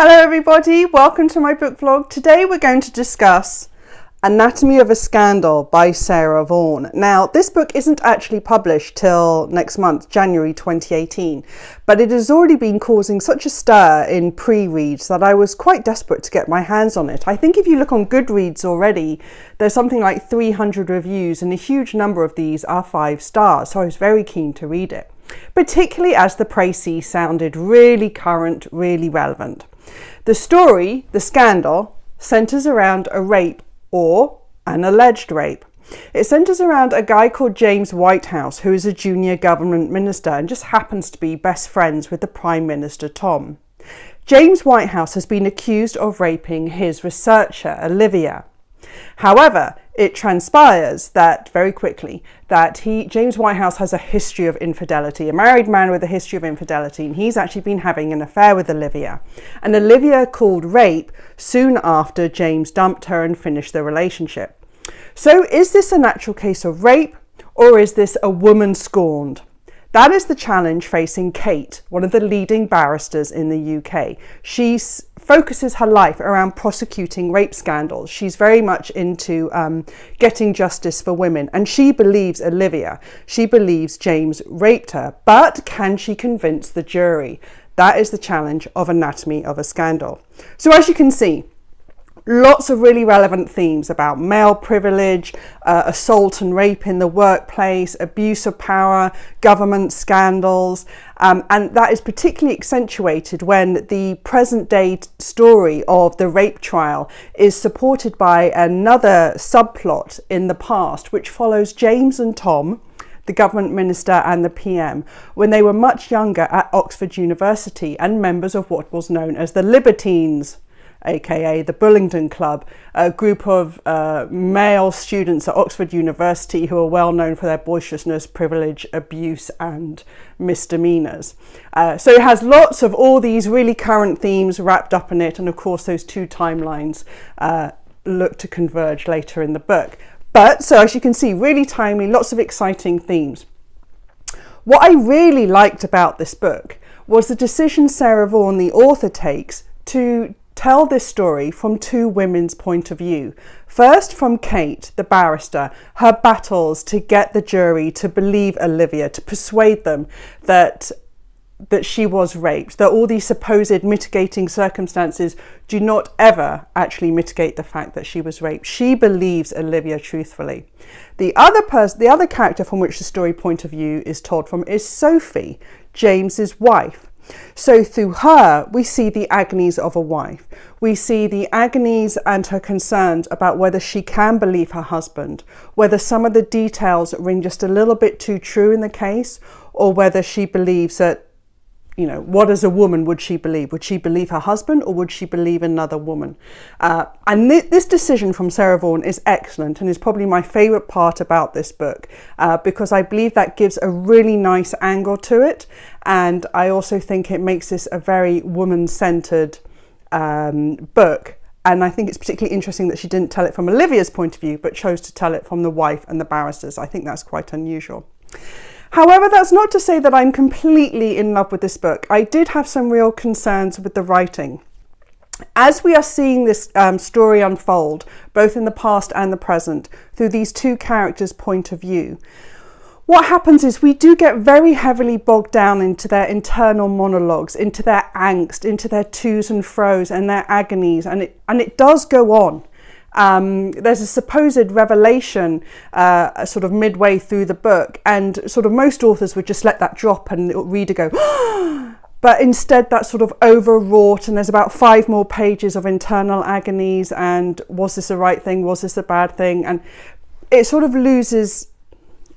Hello everybody, welcome to my book vlog. Today we're going to discuss Anatomy of a Scandal by Sarah Vaughan. Now this book isn't actually published till next month, January 2018, but it has already been causing such a stir in pre-reads that I was quite desperate to get my hands on it. I think if you look on Goodreads already, there's something like 300 reviews and a huge number of these are 5 stars, so I was very keen to read it, particularly as the précis sounded really current, really relevant. The story, the scandal, centres around a rape or an alleged rape. It centres around a guy called James Whitehouse, who is a junior government minister and just happens to be best friends with the Prime Minister Tom. James Whitehouse has been accused of raping his researcher, Olivia. However, it transpires that very quickly that James Whitehouse has a history of infidelity, a married man with a history of infidelity, and he's actually been having an affair with Olivia. And Olivia called rape soon after James dumped her and finished the relationship. So is this a natural case of rape, or is this a woman scorned? That is the challenge facing Kate, one of the leading barristers in the UK. She focuses her life around prosecuting rape scandals. She's very much into getting justice for women, and she believes Olivia. She believes James raped her, but can she convince the jury? That is the challenge of Anatomy of a Scandal. So as you can see, lots of really relevant themes about male privilege, assault and rape in the workplace, abuse of power, government scandals, and that is particularly accentuated when the present day story of the rape trial is supported by another subplot in the past, which follows James and Tom, the government minister and the PM, when they were much younger at Oxford University and members of what was known as the Libertines, aka the Bullingdon Club, a group of male students at Oxford University who are well known for their boisterousness, privilege, abuse and misdemeanours. So it has lots of all these really current themes wrapped up in it, and of course those two timelines look to converge later in the book. But so as you can see, really timely, lots of exciting themes. What I really liked about this book was the decision Sarah Vaughan, the author, takes to tell this story from two women's point of view. First, from Kate, the barrister, her battles to get the jury to believe Olivia, to persuade them that she was raped, that all these supposed mitigating circumstances do not ever actually mitigate the fact that she was raped. She believes Olivia truthfully. The other character from which the story point of view is told from is Sophie, James's wife. So through her, we see the agonies of a wife. We see the agonies and her concerns about whether she can believe her husband, whether some of the details ring just a little bit too true in the case, or whether she believes that, you know, what as a woman would she believe? Would she believe her husband, or would she believe another woman? And this decision from Sarah Vaughan is excellent and is probably my favourite part about this book, because I believe that gives a really nice angle to it. And I also think it makes this a very woman-centred book. And I think it's particularly interesting that she didn't tell it from Olivia's point of view, but chose to tell it from the wife and the barristers. I think that's quite unusual. However, that's not to say that I'm completely in love with this book. I did have some real concerns with the writing. As we are seeing this story unfold, both in the past and the present, through these two characters' point of view, what happens is we do get very heavily bogged down into their internal monologues, into their angst, into their to's and fro's and their agonies, and it does go on. There's a supposed revelation sort of midway through the book, and sort of most authors would just let that drop and the reader go, but instead that's sort of overwrought, and there's about 5 more pages of internal agonies and was this the right thing, was this a bad thing, and it sort of loses,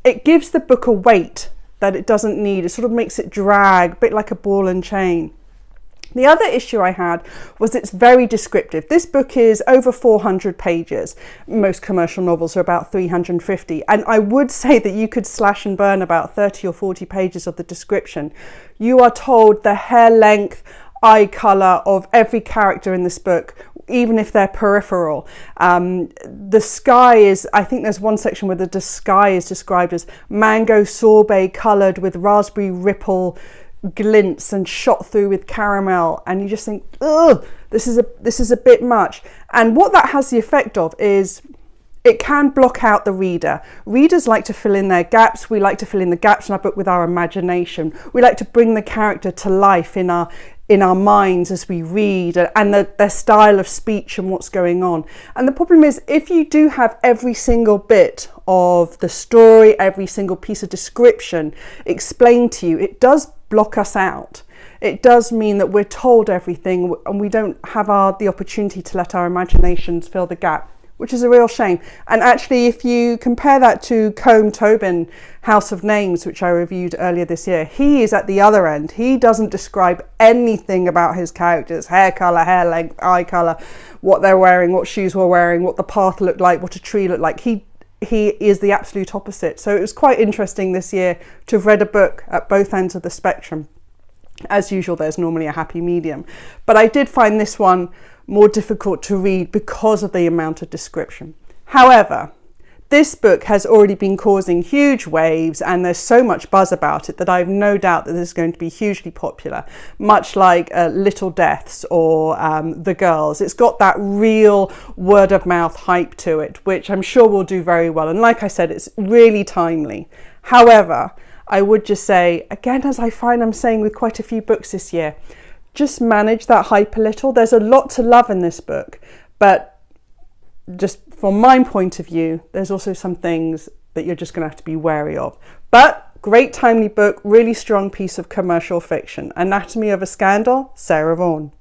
it gives the book a weight that it doesn't need. It sort of makes it drag, a bit like a ball and chain. The other issue I had was it's very descriptive. This book is over 400 pages. Most commercial novels are about 350. And I would say that you could slash and burn about 30 or 40 pages of the description. You are told the hair length, eye colour of every character in this book, even if they're peripheral. The sky is, I think there's one section where the sky is described as mango sorbet coloured with raspberry ripple glints and shot through with caramel, and you just think, ugh, this is a bit much. And what that has the effect of is it can block out the reader. Readers like to fill in their gaps. We like to fill in the gaps in our book with our imagination. We like to bring the character to life in our minds as we read, and their style of speech and what's going on. And the problem is, if you do have every single bit of the story, every single piece of description explained to you, it does block us out. It does mean that we're told everything and we don't have the opportunity to let our imaginations fill the gap, which is a real shame. And actually, if you compare that to Combe Tobin, House of Names, which I reviewed earlier this year, he is at the other end. He doesn't describe anything about his characters: hair colour, hair length, eye colour, what they're wearing, what shoes we're wearing, what the path looked like, what a tree looked like. He is the absolute opposite. So it was quite interesting this year to have read a book at both ends of the spectrum. As usual, there's normally a happy medium. But I did find this one more difficult to read because of the amount of description. However, this book has already been causing huge waves, and there's so much buzz about it that I have no doubt that this is going to be hugely popular, much like Little Deaths or The Girls. It's got that real word of mouth hype to it, which I'm sure will do very well. And like I said, it's really timely. However, I would just say, again, as I find I'm saying with quite a few books this year, just manage that hype a little. There's a lot to love in this book, but just from my point of view, there's also some things that you're just going to have to be wary of. But great timely book, really strong piece of commercial fiction. Anatomy of a Scandal, Sarah Vaughan.